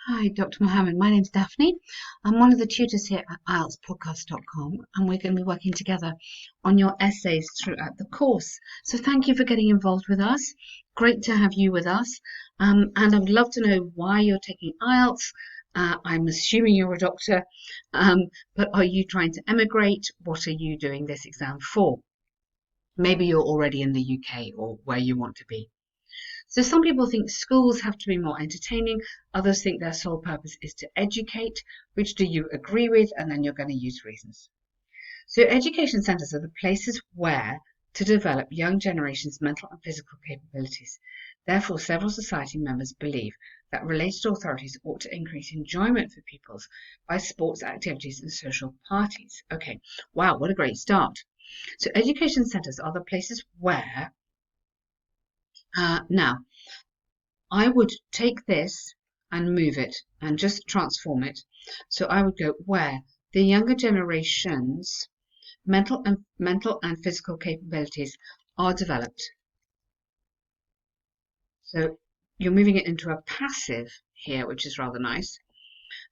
Hi, Dr. Mohammed. My name's Daphne. I'm one of the tutors here at IELTSpodcast.com, and we're going to be working together on your essays throughout the course. So thank you for getting involved with us. Great to have you with us. And I would love to know why you're taking IELTS. I'm assuming you're a doctor, but are you trying to emigrate? What are you doing this exam for? Maybe you're already in the UK or where you want to be. So some people think schools have to be more entertaining, others think their sole purpose is to educate. Which do you agree with? And then you're going to use reasons. So education centres are the places where to develop young generations' mental and physical capabilities. Therefore, several society members believe that related authorities ought to increase enjoyment for pupils by sports activities and social parties. Okay, wow, what a great start. So education centres are the places where now, I would take this and move it and just transform it. So I would go where the younger generation's mental and physical capabilities are developed. So you're moving it into a passive here, which is rather nice.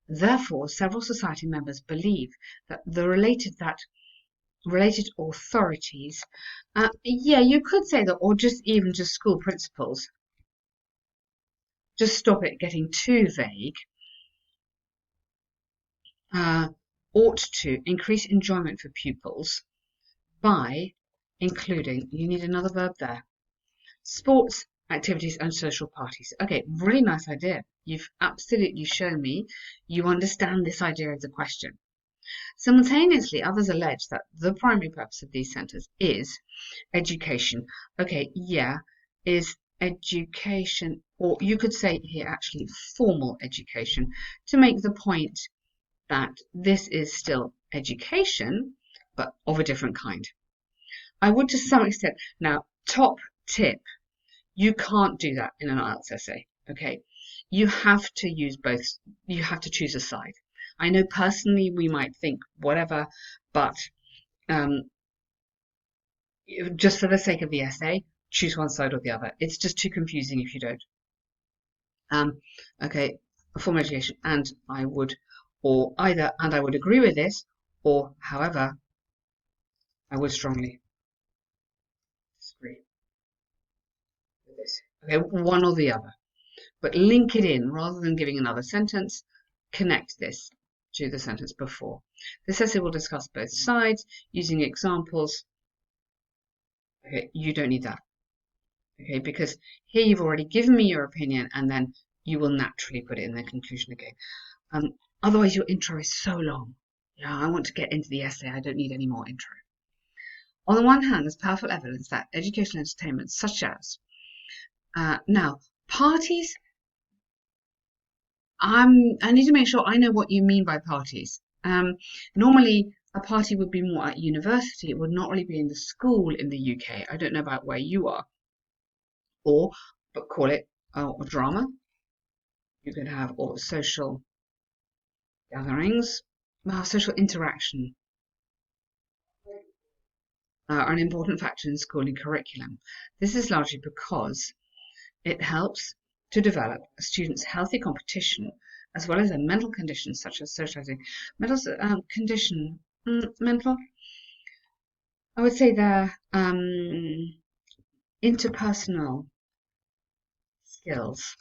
Therefore, several society members believe that the related authorities, yeah, you could say that, or just even just school principals, just stop it getting too vague, ought to increase enjoyment for pupils by including, you need another verb there, sports, activities and social parties. Okay, really nice idea. You've absolutely shown me you understand this idea of the question. Simultaneously, others allege that the primary purpose of these centres is education. Okay, yeah, is education, or you could say here actually formal education, to make the point that this is still education, but of a different kind. I would to some extent. Now, top tip, you can't do that in an IELTS essay, okay? You have to use both. You have to choose a side. I know personally we might think whatever, but just for the sake of the essay, choose one side or the other. It's just too confusing if you don't. Okay, formal education, and I would, or either, and I would agree with this, or however, I would strongly disagree with this. Okay, one or the other. But link it in rather than giving another sentence. Connect this to the sentence before. This essay will discuss both sides using examples. Okay, you don't need that. Okay, because here you've already given me your opinion and then you will naturally put it in the conclusion again. Otherwise your intro is so long. Yeah, I want to get into the essay. I don't need any more intro. On the one hand, there's powerful evidence that educational entertainment such as now parties. I need to make sure I know what you mean by parties. Normally, a party would be more at university. It would not really be in the school in the UK. I don't know about where you are. But call it a drama. You could have or social gatherings, social interaction are an important factor in schooling curriculum. This is largely because it helps to develop a student's healthy competition as well as their mental conditions such as socializing. Mental condition, mental, I would say their interpersonal skills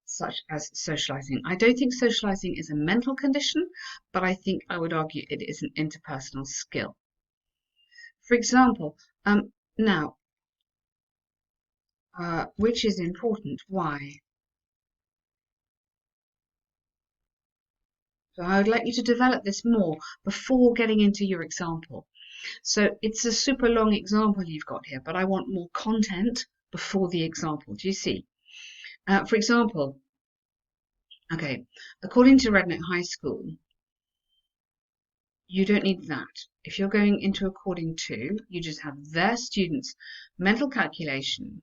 such as socializing. I don't think socializing is a mental condition, but I think I would argue it is an interpersonal skill. For example, now, which is important, why? So I would like you to develop this more before getting into your example. So it's a super long example you've got here, but I want more content before the example. Do you see? For example, okay, according to Redneck High School, you don't need that. If you're going into according to, you just have their students' mental calculation,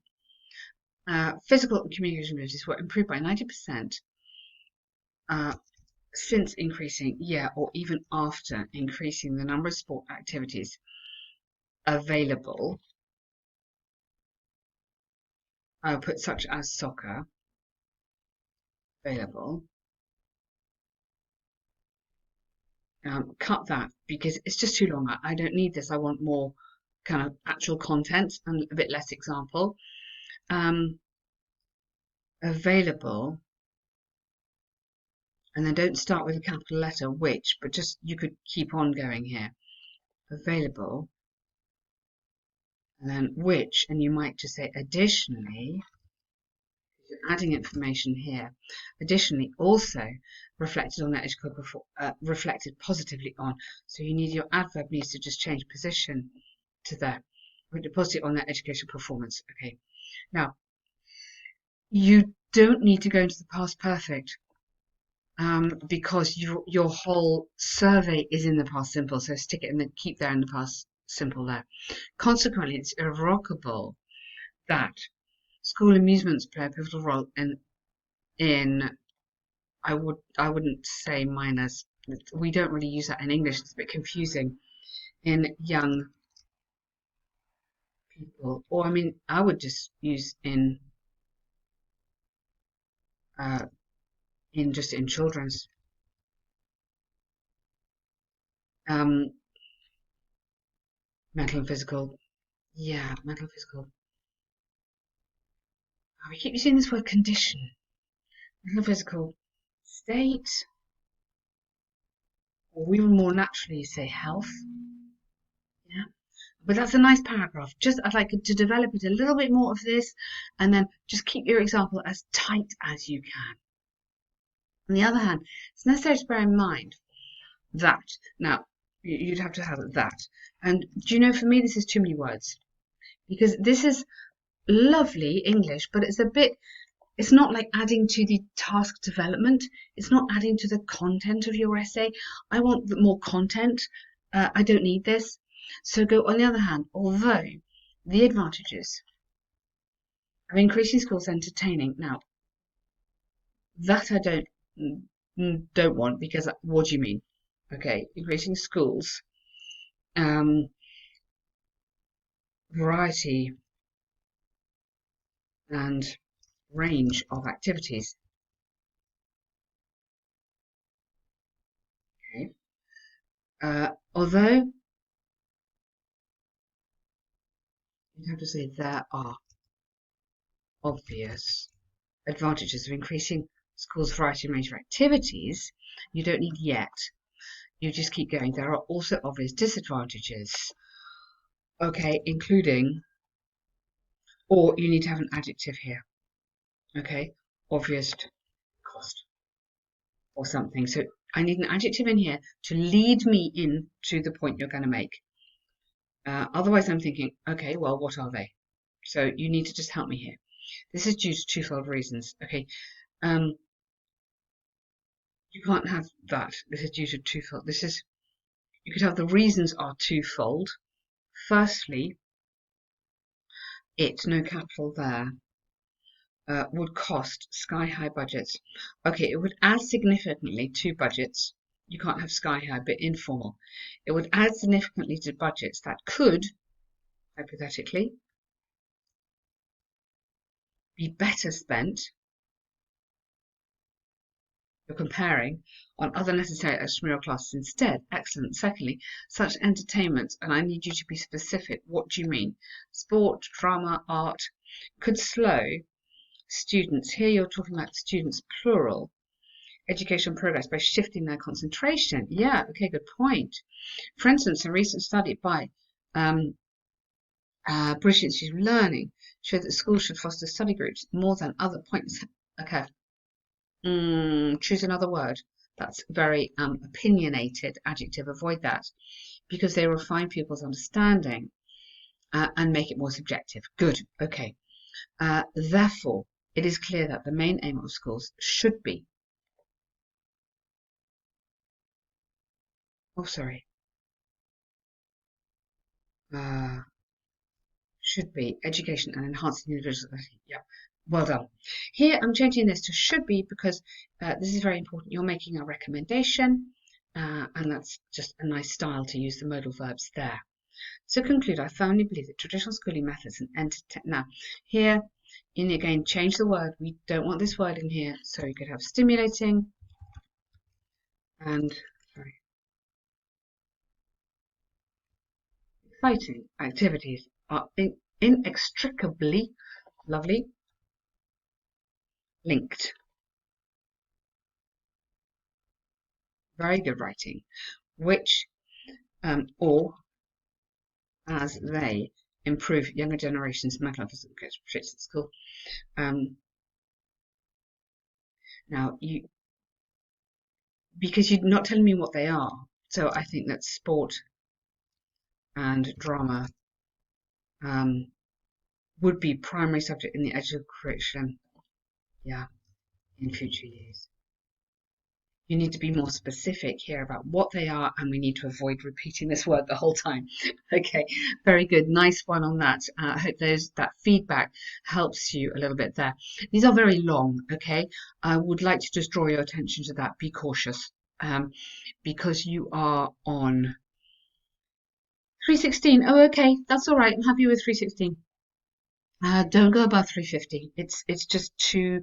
physical and communication abilities were improved by 90% since increasing, yeah, or even after increasing the number of sport activities available. I will put such as soccer available cut that because it's just too long. I don't need this. I want more kind of actual content and a bit less example. Available, and then don't start with a capital letter which, but just you could keep on going here. Available, and then which, and you might just say additionally. You're adding information here. Additionally, also reflected on that reflected positively on. So you need your adverb needs to just change position to there. Positive on their educational performance. Okay. Now, you don't need to go into the past perfect because your whole survey is in the past simple. So stick it and then keep there in the past simple there. Consequently, it's irrevocable that school amusements play a pivotal role in I wouldn't say minors. We don't really use that in English. It's a bit confusing in young people. Or I mean, I would just use in just in children's. Mental and physical. Yeah, mental and physical. Oh, we keep using this word condition. Mental and physical state. Or we would more naturally say health. Yeah. But that's a nice paragraph. I'd like to develop it a little bit more of this, and then just keep your example as tight as you can. On the other hand, it's necessary to bear in mind that. Now, you'd have to have that. And do you know, for me, this is too many words. Because this is lovely English, but it's not like adding to the task development. It's not adding to the content of your essay. I want more content. I don't need this. So go, on the other hand, although the advantages of increasing schools entertaining. Now, that I don't want, because what do you mean? Okay, increasing schools, variety and range of activities. Okay. Although you have to say there are obvious advantages of increasing schools' variety and range of activities, you don't need yet. You just keep going. There are also obvious disadvantages. Okay, including, or you need to have an adjective here. Okay, obvious cost or something. So I need an adjective in here to lead me in to the point you're going to make. Otherwise, I'm thinking, okay, well, what are they? So you need to just help me here. This is due to twofold reasons. Okay, you can't have that. This is due to twofold. You could have the reasons are twofold. Firstly, no capital there, would cost sky-high budgets. Okay, it would add significantly to budgets. You can't have sky-high, but informal. It would add significantly to budgets that could, hypothetically, be better spent. You're comparing on other necessary extramural classes instead. Excellent. Secondly, such entertainment, and I need you to be specific. What do you mean? Sport, drama, art could slow students. Here you're talking about students plural. Education progress by shifting their concentration. Yeah, okay, good point. For instance, a recent study by British Institute of Learning showed that schools should foster study groups more than other points. Okay. Choose another word. That's very opinionated adjective. Avoid that because they refine pupils' understanding and make it more subjective. Good. Okay. Therefore, it is clear that the main aim of schools should be. Oh, sorry. Should be education and enhancing individual ability. Yeah. Well done. Here I'm changing this to should be because this is very important. You're making a recommendation and that's just a nice style to use the modal verbs there. To conclude, I firmly believe that traditional schooling methods and now here in again change the word. We don't want this word in here, so you could have stimulating and sorry exciting activities are inextricably lovely linked. Very good writing. Which or as they improve younger generations' mental health at school. Now because you're not telling me what they are, so I think that sport and drama would be primary subject in the education curriculum, in future years. You need to be more specific here about what they are, and we need to avoid repeating this word the whole time. Okay, very good. Nice one on that. I hope that feedback helps you a little bit there. These are very long, okay? I would like to just draw your attention to that. Be cautious, because you are on 316. Oh, okay, that's all right. I'm happy with 316. Don't go above 350. It's just too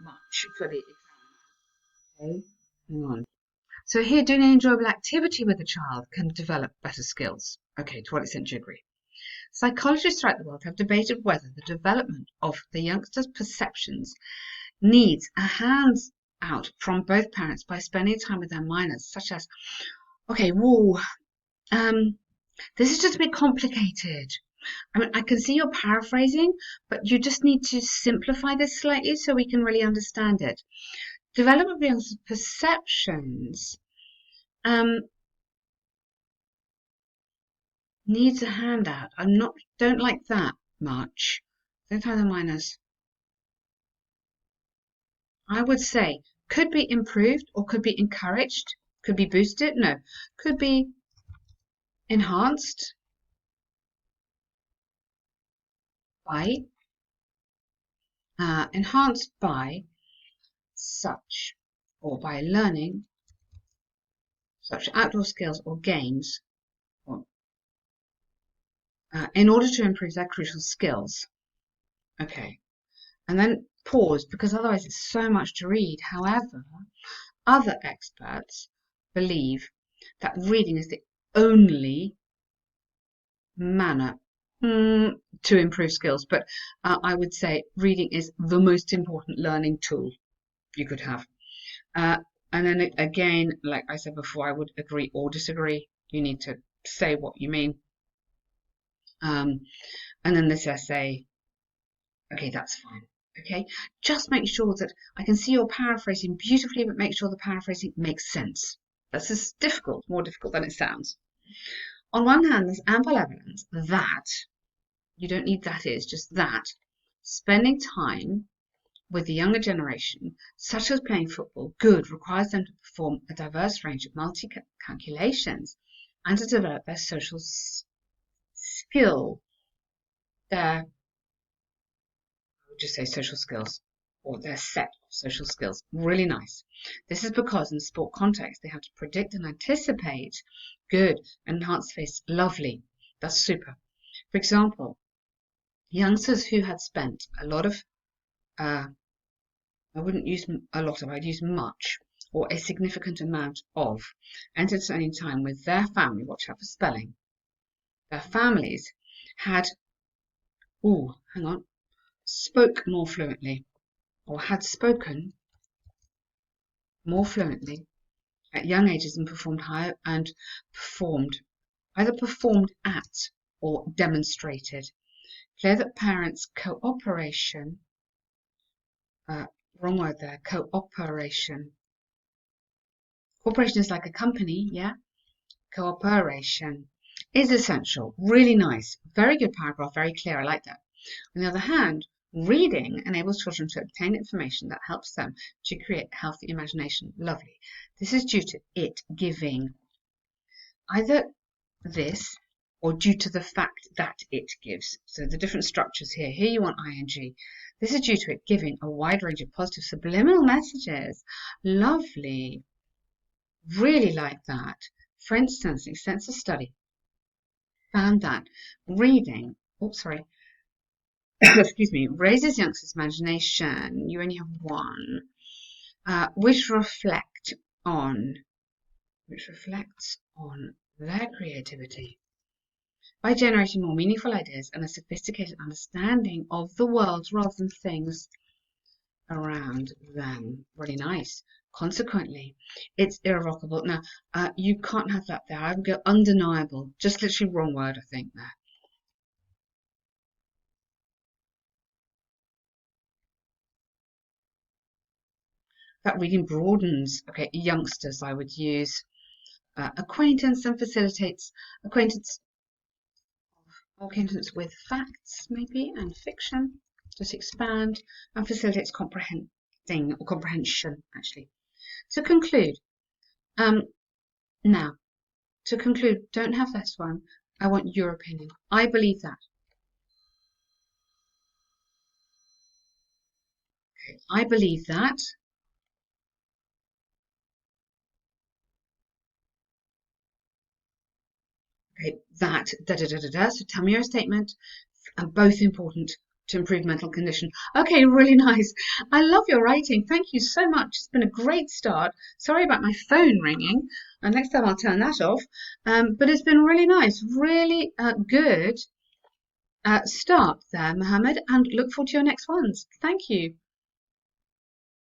much for the exam. Okay, hang on. So here, doing an enjoyable activity with a child can develop better skills. Okay, to what extent do you agree? Psychologists throughout the world have debated whether the development of the youngster's perceptions needs a hands out from both parents by spending time with their minors, such as, okay, whoa, this is just a bit complicated. I mean, I can see you're paraphrasing, but you just need to simplify this slightly so we can really understand it. Development of youngster's perceptions needs a handout. Don't like that much. Don't have the minors. I would say could be improved or could be encouraged, could be boosted. No, could be enhanced by such, or by learning such outdoor skills or games, or, in order to improve their crucial skills. Okay, and then pause, because otherwise it's so much to read. However, other experts believe that reading is the only manner to improve skills, but I would say reading is the most important learning tool you could have. And then again, like I said before, I would agree or disagree. You need to say what you mean. And then this essay, okay, that's fine. Okay, just make sure that I can see you're paraphrasing beautifully, but make sure the paraphrasing makes sense. This is difficult, more difficult than it sounds. On one hand, there's ample evidence that, you don't need that is, just that, spending time with the younger generation, such as playing football, requires them to perform a diverse range of multi-calculations and to develop their social skill, I would just say social skills, or their set of social skills. Really nice. This is because in the sport context, they have to predict and anticipate. Good. Enhanced face. Lovely. That's super. For example, youngsters who had spent a lot of, I wouldn't use a lot of, I'd use much, or a significant amount of, entertaining time with their family, watch out for spelling. Their families had, spoke more fluently, or had spoken more fluently at young ages and either performed at or demonstrated. Clear that parents' cooperation, wrong word there, cooperation. Cooperation is like a company, yeah? Cooperation is essential. Really nice. Very good paragraph, very clear. I like that. On the other hand, reading enables children to obtain information that helps them to create healthy imagination. Lovely. This is due to it giving either this or due to the fact that it gives. So the different structures here. Here you want ing. This is due to it giving a wide range of positive subliminal messages. Lovely. Really like that. For instance, an extensive study found that reading, excuse me, raises youngsters' imagination. You only have one, which reflects on their creativity. by generating more meaningful ideas and a sophisticated understanding of the world rather than things around them. Really nice. Consequently, it's irrevocable. Now, you can't have that there. I would go undeniable. Just literally wrong word, I think, there. That reading broadens. Okay, youngsters, I would use acquaintance and facilitates acquaintance with facts, maybe, and fiction. Just expand and facilitates comprehending or comprehension, actually. To conclude, now, to conclude, don't have this one. I want your opinion. I believe that. Okay, I believe that. Okay, that, da da da da da. So tell me your statement. And both important to improve mental condition. Okay, really nice. I love your writing. Thank you so much. It's been a great start. Sorry about my phone ringing. And next time I'll turn that off. But it's been really nice. Really good start there, Mohammed. And look forward to your next ones. Thank you.